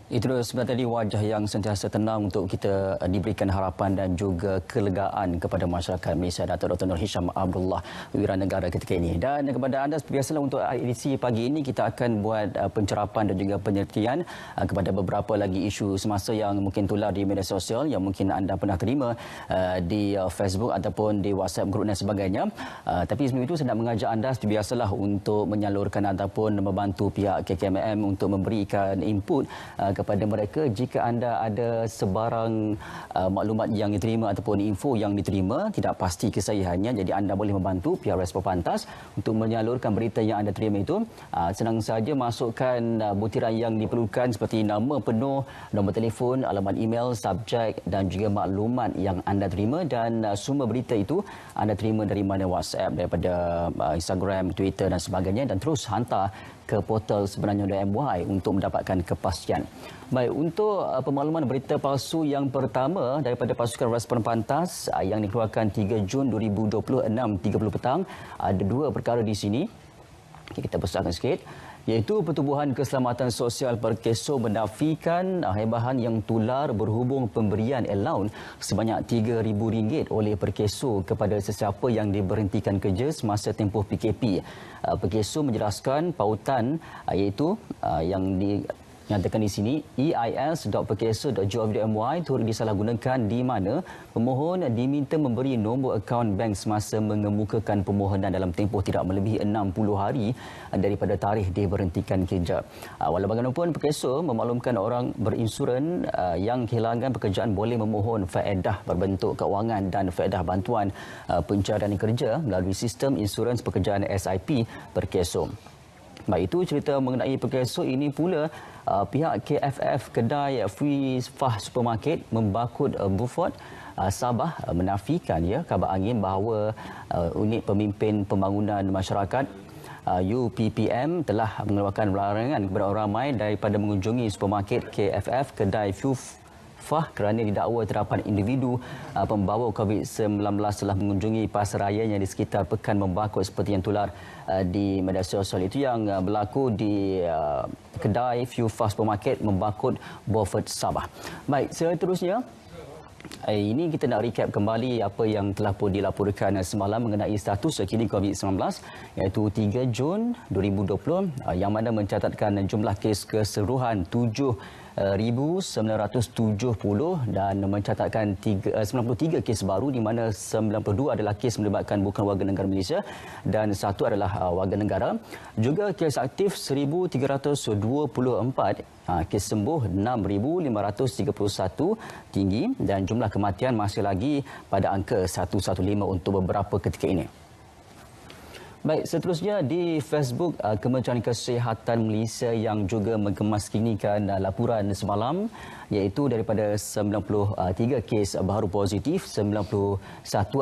Itu sebenarnya tadi wajah yang sentiasa tenang untuk kita diberikan harapan dan juga kelegaan kepada masyarakat Malaysia, Datuk Dr. Nur Hisham Abdullah, Wiranegara ketika ini. Dan kepada anda biasalah untuk edisi pagi ini kita akan buat pencerapan dan juga penelitian kepada beberapa lagi isu semasa yang mungkin tular di media sosial yang mungkin anda pernah terima di Facebook ataupun di WhatsApp group dan sebagainya. Tapi sebelum itu saya nak mengajak anda biasalah untuk menyalurkan ataupun membantu pihak KKMM untuk memberikan input kepada mereka jika anda ada sebarang maklumat yang diterima ataupun info yang diterima tidak pasti kesahihannya, jadi anda boleh membantu pihak Respon Pantas untuk menyalurkan berita yang anda terima itu. Senang saja masukkan butiran yang diperlukan seperti nama penuh, nombor telefon, alamat email, subjek dan juga maklumat yang anda terima, dan sumber berita itu anda terima dari mana, WhatsApp, daripada Instagram, Twitter dan sebagainya, dan terus hantar ke portal sebenarnya.my untuk mendapatkan kepastian. Baik, untuk pemakluman berita palsu yang pertama daripada pasukan Respon Pantas yang dikeluarkan 3 Jun 2026 6:30 petang, ada dua perkara di sini. Kita besarkan sikit, iaitu Pertubuhan Keselamatan Sosial Perkeso menafikan hebahan yang tular berhubung pemberian allowance sebanyak RM3,000 oleh Perkeso kepada sesiapa yang diberhentikan kerja semasa tempoh PKP. Perkeso menjelaskan pautan iaitu yang dinyatakan di sini, eis.perkeso.gov.my turut disalahgunakan di mana pemohon diminta memberi nombor akaun bank semasa mengemukakan permohonan dalam tempoh tidak melebihi 60 hari daripada tarikh diberhentikan kerja. Walau bagaimanapun, Perkeso memaklumkan orang berinsuran yang kehilangan pekerjaan boleh memohon faedah berbentuk kewangan dan faedah bantuan pencarian kerja melalui sistem insurans pekerjaan SIP Perkeso. Baik, itu cerita mengenai Perkeso. Ini pula pihak KFF Kedai Free Fah Supermarket membakut Beaufort Sabah menafikan kabar angin bahawa unit pemimpin pembangunan masyarakat UPPM telah mengeluarkan larangan kepada orang ramai daripada mengunjungi supermarket KFF Kedai Free Fah kerana didakwa terdapat individu pembawa COVID-19 telah mengunjungi pasarayanya di sekitar pekan membakut seperti yang tular di media sosial. Itu yang berlaku di kedai Free Fah Supermarket membakut Beaufort Sabah. Baik, seterusnya ini kita nak recap kembali apa yang telah pun dilaporkan semalam mengenai status terkini COVID-19, iaitu 3 Jun 2020 yang mana mencatatkan jumlah kes keseluruhan 7,970 dan mencatatkan 93 kes baru, di mana 92 adalah kes melibatkan bukan warga negara Malaysia dan satu adalah warga negara. Juga kes aktif 1,324, kes sembuh 6,531 tinggi, dan jumlah kematian masih lagi pada angka 115 untuk beberapa ketika ini. Baik, seterusnya di Facebook, Kementerian Kesihatan Malaysia yang juga menggemaskinikan laporan semalam, iaitu daripada 93 kes baru positif, 91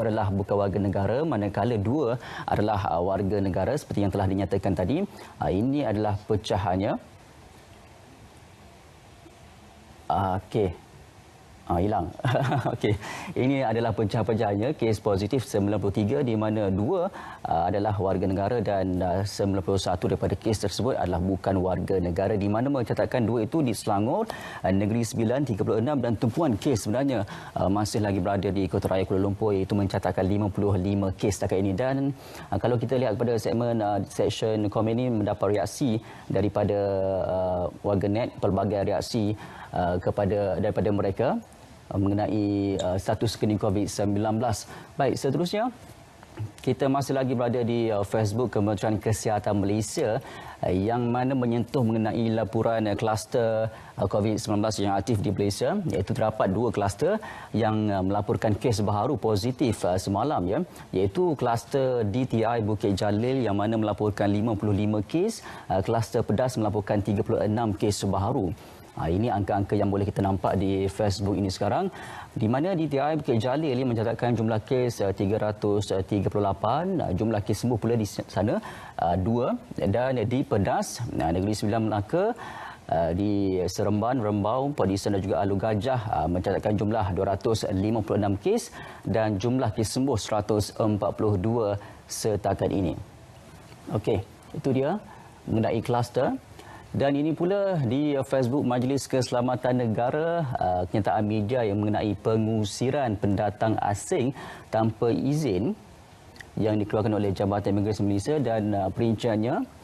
adalah bukan warga negara, manakala 2 adalah warga negara seperti yang telah dinyatakan tadi. Ini adalah pecahannya. Hilang. Okey. Ini adalah pencapaiannya, kes positif 93 di mana 2 adalah warga negara dan 91 daripada kes tersebut adalah bukan warga negara, di mana mencatatkan 2 itu di Selangor, Negeri Sembilan 36, dan tumpuan kes sebenarnya masih lagi berada di Kota Raya Kuala Lumpur, iaitu mencatatkan 55 kes setakat ini. Dan kalau kita lihat pada section komen ini, mendapat reaksi daripada warganet, pelbagai reaksi daripada mereka mengenai status screening COVID-19. Baik, seterusnya kita masih lagi berada di Facebook Kementerian Kesihatan Malaysia yang mana menyentuh mengenai laporan kluster COVID-19 yang aktif di Malaysia, iaitu terdapat 2 kluster yang melaporkan kes baru positif semalam, iaitu kluster DTI Bukit Jalil yang mana melaporkan 55 kes, kluster Pedas melaporkan 36 kes baru. Ini angka-angka yang boleh kita nampak di Facebook ini sekarang, di mana DTI Bukit Jalil ini mencatatkan jumlah kes 338, jumlah kes sembuh pula di sana 2, dan di Pedas, Negeri Sembilan Melaka, di Seremban, Rembau, Padisan dan juga Alur Gajah mencatatkan jumlah 256 kes dan jumlah kes sembuh 142 setakat ini. Okey, itu dia mengenai kluster. Dan ini pula di Facebook Majlis Keselamatan Negara, kenyataan media yang mengenai pengusiran pendatang asing tanpa izin yang dikeluarkan oleh Jabatan Imigresen Malaysia, dan perinciannya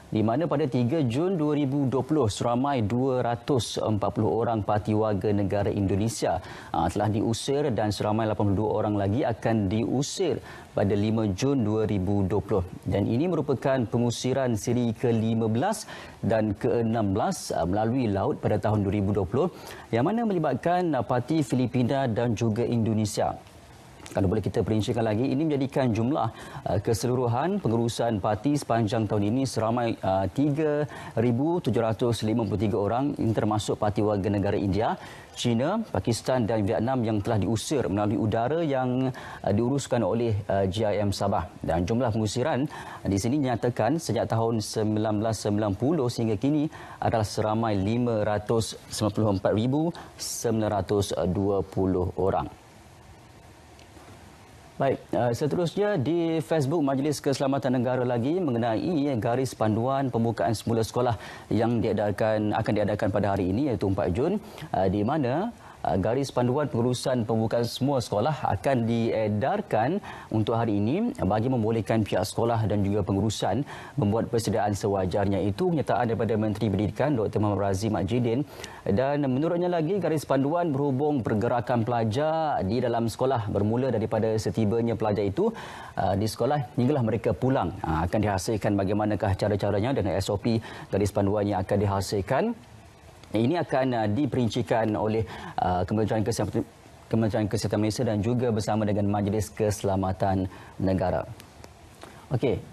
di mana pada 3 Jun 2020 seramai 240 orang parti warga negara Indonesia telah diusir dan seramai 82 orang lagi akan diusir pada 5 Jun 2020. Dan ini merupakan pengusiran siri ke-15 dan ke-16 melalui laut pada tahun 2020 yang mana melibatkan parti Filipina dan juga Indonesia. Kalau boleh kita perincikan lagi, ini menjadikan jumlah keseluruhan pengurusan parti sepanjang tahun ini seramai 3,753 orang. Ini termasuk parti warga negara India, China, Pakistan dan Vietnam yang telah diusir melalui udara yang diuruskan oleh GIM Sabah. Dan jumlah pengusiran di sini dinyatakan sejak tahun 1990 sehingga kini adalah seramai 594,920 orang. Baik, seterusnya di Facebook Majlis Keselamatan Negara lagi mengenai garis panduan pembukaan semula sekolah yang akan diadakan pada hari ini iaitu 4 Jun, di mana garis panduan pengurusan pembukaan semua sekolah akan diedarkan untuk hari ini bagi membolehkan pihak sekolah dan juga pengurusan membuat persediaan sewajarnya. Itu kenyataan daripada Menteri Pendidikan Dr. Muhammad Razif Mak Jidin. Dan menurutnya lagi, garis panduan berhubung pergerakan pelajar di dalam sekolah bermula daripada setibanya pelajar itu di sekolah hinggalah mereka pulang. Akan dihasilkan bagaimanakah cara-caranya dengan SOP garis panduan yang akan dihasilkan. Ini akan diperincikan oleh Kementerian Kesihatan Malaysia dan juga bersama dengan Majlis Keselamatan Negara. Okey,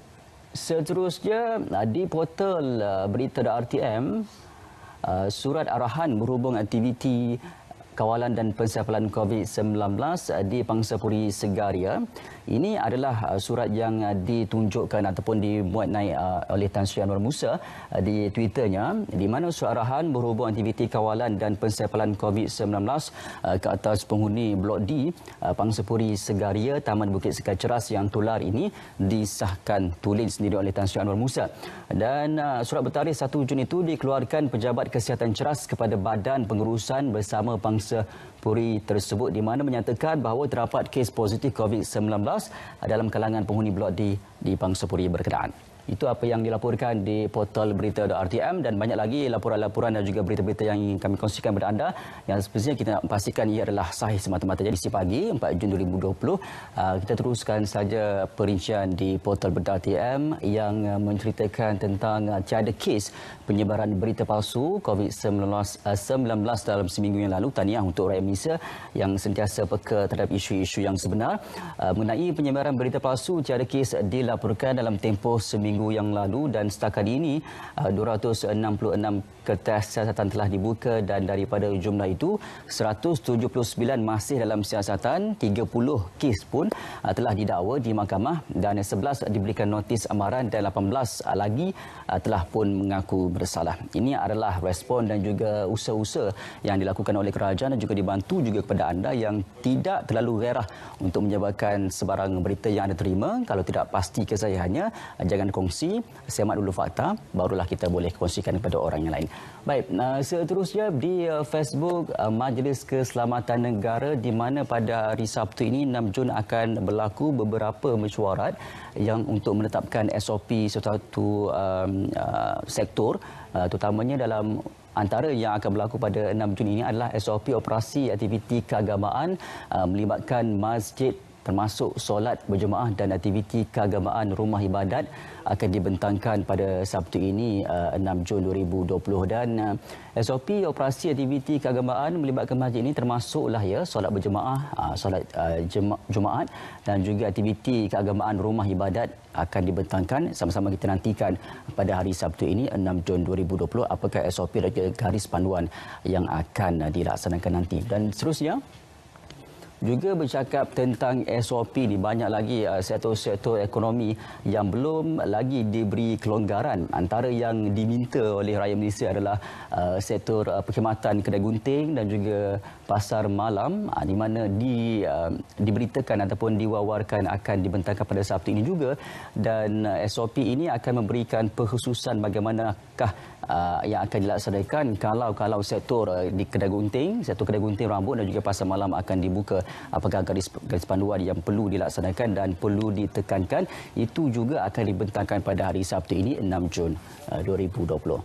seterusnya di portal berita.rtm, surat arahan berhubung aktiviti kawalan dan pensiapan COVID-19 di Pangsapuri Segaria. Ini adalah surat yang ditunjukkan ataupun dimuat naik oleh Tan Sri Anwar Musa di Twitternya, di mana surat arahan berhubung aktiviti kawalan dan pensiapan COVID-19 ke atas penghuni Blok D Pangsapuri Segaria, Taman Bukit Sekarceras yang tular ini disahkan tulis sendiri oleh Tan Sri Anwar Musa. Dan surat bertarikh 1 Jun itu dikeluarkan Pejabat Kesihatan Ceras kepada Badan Pengurusan bersama Pangsapuri tersebut, di mana menyatakan bahawa terdapat kes positif COVID-19 dalam kalangan penghuni Blok D di Pangsapuri berkenaan. Itu apa yang dilaporkan di portal berita.rtm, dan banyak lagi laporan-laporan dan juga berita-berita yang ingin kami kongsikan kepada anda yang sebenarnya kita nak pastikan ia adalah sahih semata-mata. Jadi pagi 4 Jun 2020 kita teruskan saja perincian di portal berita.rtm yang menceritakan tentang tiada kes penyebaran berita palsu COVID-19 dalam seminggu yang lalu. Tahniah untuk rakyat Malaysia yang sentiasa peka terhadap isu-isu yang sebenar. Mengenai penyebaran berita palsu, tiada kes dilaporkan dalam tempoh seminggu yang lalu, dan setakat ini 266 kertas siasatan telah dibuka, dan daripada jumlah itu 179 masih dalam siasatan, 30 kes pun telah didakwa di mahkamah dan 11 diberikan notis amaran dan 18 lagi telah pun mengaku bersalah. Ini adalah respon dan juga usaha-usaha yang dilakukan oleh kerajaan dan juga dibantu juga kepada anda yang tidak terlalu gairah untuk menyebarkan sebarang berita yang anda terima. Kalau tidak pasti kesahihannya, jangan kongsi, semak dulu fakta, barulah kita boleh kongsikan kepada orang yang lain. Baik, seterusnya di Facebook Majlis Keselamatan Negara, di mana pada hari Sabtu ini 6 Jun akan berlaku beberapa mesyuarat yang untuk menetapkan SOP sesuatu sektor, terutamanya dalam antara yang akan berlaku pada 6 Jun ini adalah SOP operasi aktiviti keagamaan melibatkan masjid, termasuk solat berjemaah dan aktiviti keagamaan rumah ibadat akan dibentangkan pada Sabtu ini 6 Jun 2020. Dan SOP operasi aktiviti keagamaan melibatkan masjid ini termasuklah solat berjemaah, solat Jumaat dan juga aktiviti keagamaan rumah ibadat akan dibentangkan. Sama-sama kita nantikan pada hari Sabtu ini 6 Jun 2020 apakah SOP dan garis panduan yang akan dilaksanakan nanti. Dan seterusnya Juga bercakap tentang SOP ni, banyak lagi sektor-sektor ekonomi yang belum lagi diberi kelonggaran. Antara yang diminta oleh rakyat Malaysia adalah sektor perkhidmatan kedai gunting dan juga pasar malam, di mana diberitakan ataupun diwawarkan akan dibentangkan pada Sabtu ini juga, dan SOP ini akan memberikan perkhususan bagaimanakah yang akan dilaksanakan kalau sektor di kedai gunting, sektor kedai gunting rambut dan juga pasar malam akan dibuka. Apakah garis panduan yang perlu dilaksanakan dan perlu ditekankan, itu juga akan dibentangkan pada hari Sabtu ini 6 Jun 2020.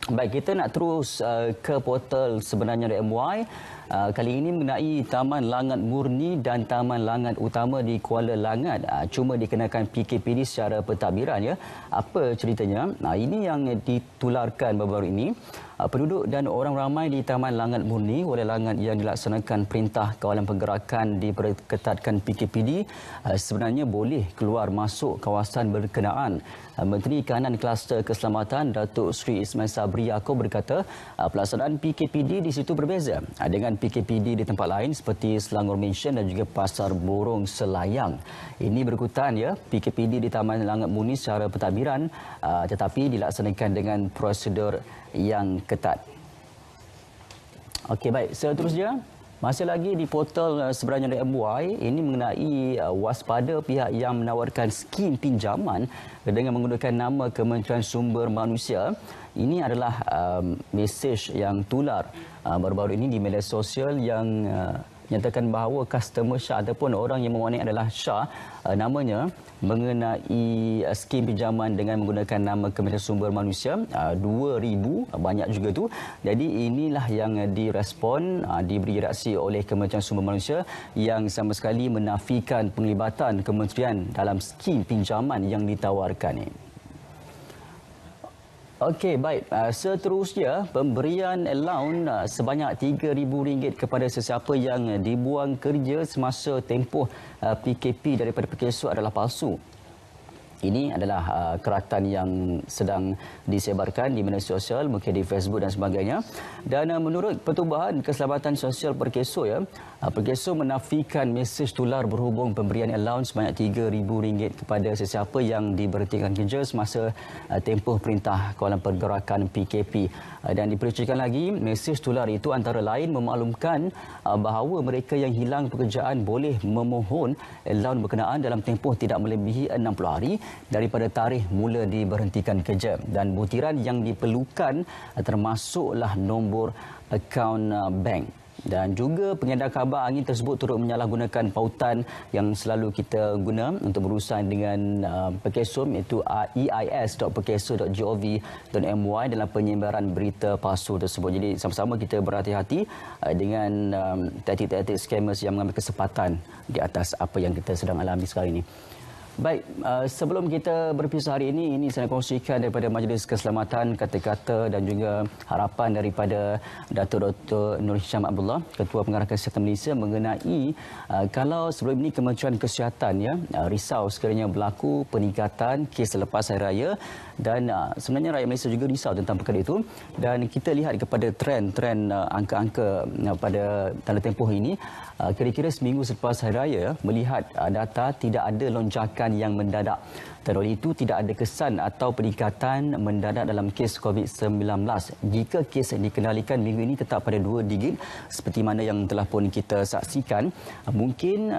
Baik, kita nak terus ke portal sebenarnya MY. Kali ini mengenai Taman Langat Murni dan Taman Langat Utama di Kuala Langat cuma dikenakan PKPD secara pentadbiran, ya. Apa ceritanya? Ini yang ditularkan baru-baru ini. Penduduk dan orang ramai di Taman Langat Murni, Kuala Langat yang dilaksanakan Perintah Kawalan Pergerakan diperketatkan PKPD sebenarnya boleh keluar masuk kawasan berkenaan. Menteri Kanan Kluster Keselamatan Datuk Seri Ismail Sabri Yaakob berkata pelaksanaan PKPD di situ berbeza dengan PKPD di tempat lain seperti Selangor Mansion dan juga Pasar Borong Selayang. Ini berikutan, ya, PKPD di Taman Langat Murni secara pentadbiran tetapi dilaksanakan dengan prosedur yang ketat. Okey, baik, seterusnya masih lagi di portal sebenarnya MY, ini mengenai waspada pihak yang menawarkan skim pinjaman dengan menggunakan nama Kementerian Sumber Manusia. Ini adalah mesej yang tular baru-baru ini di media sosial yang nyatakan bahawa customer Syah ataupun orang yang mewarnai adalah Syah, namanya, mengenai skim pinjaman dengan menggunakan nama Kementerian Sumber Manusia 2,000, banyak juga tu. Jadi inilah yang direspon, diberi reaksi oleh Kementerian Sumber Manusia yang sama sekali menafikan penglibatan kementerian dalam skim pinjaman yang ditawarkan ini. Okey, baik. Seterusnya, pemberian allowance sebanyak RM3,000 kepada sesiapa yang dibuang kerja semasa tempoh PKP daripada PKSU adalah palsu. Ini adalah keratan yang sedang disebarkan di media sosial, mungkin di Facebook dan sebagainya. Dan menurut Pertubuhan Keselamatan Sosial Perkeso, ya, Perkeso menafikan mesej tular berhubung pemberian allowance sebanyak RM3,000 kepada sesiapa yang diberhentikan kerja semasa tempoh Perintah Kawalan Pergerakan PKP. Dan dipercaykan lagi, mesej tular itu antara lain memaklumkan bahawa mereka yang hilang pekerjaan boleh memohon allowance berkenaan dalam tempoh tidak melebihi 60 hari daripada tarikh mula diberhentikan kerja, dan butiran yang diperlukan termasuklah nombor akaun bank. Dan juga pengedar khabar angin tersebut turut menyalahgunakan pautan yang selalu kita guna untuk berurusan dengan Perkesum, iaitu eis.perkeso.gov.my dalam penyebaran berita palsu tersebut. Jadi sama-sama kita berhati-hati dengan taktik-taktik scammers yang mengambil kesempatan di atas apa yang kita sedang alami sekarang ini. Baik, sebelum kita berpisah hari ini saya kongsikan daripada Majlis Keselamatan kata-kata dan juga harapan daripada Datuk Dr. Nur Hisham Abdullah, Ketua Pengarah Kesihatan Malaysia, mengenai kalau sebelum ini Kementerian Kesihatan, ya, risau sekiranya berlaku peningkatan kes selepas Hari Raya, dan sebenarnya rakyat Malaysia juga risau tentang perkara itu, dan kita lihat kepada trend angka-angka pada tanda tempoh ini, kira-kira seminggu selepas Hari Raya, melihat data tidak ada lonjakan yang mendadak. Dan oleh itu tidak ada kesan atau peningkatan mendadak dalam kes COVID-19. Jika kes dikendalikan minggu ini tetap pada 2 digit seperti mana yang telah pun kita saksikan, mungkin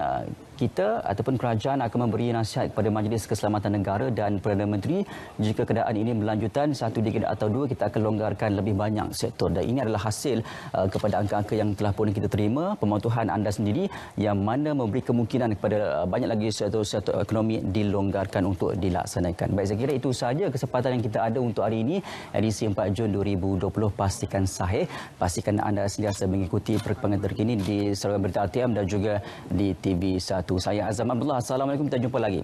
kita ataupun kerajaan akan memberi nasihat kepada Majlis Keselamatan Negara dan Perdana Menteri, jika keadaan ini berlanjutan 1 digit atau 2, kita akan longgarkan lebih banyak sektor. Dan ini adalah hasil kepada angka-angka yang telah pun kita terima, pemantauan anda sendiri yang mana memberi kemungkinan kepada banyak lagi sektor-sektor ekonomi dilonggarkan untuk dilaksanakan. Baik, saya kira itu sahaja kesempatan yang kita ada untuk hari ini, edisi 4 Jun 2020. Pastikan sahih, pastikan anda sentiasa mengikuti perkembangan terkini di saluran berita RTM dan juga di TV1. Saya Azam Abdullah. Assalamualaikum, kita jumpa lagi.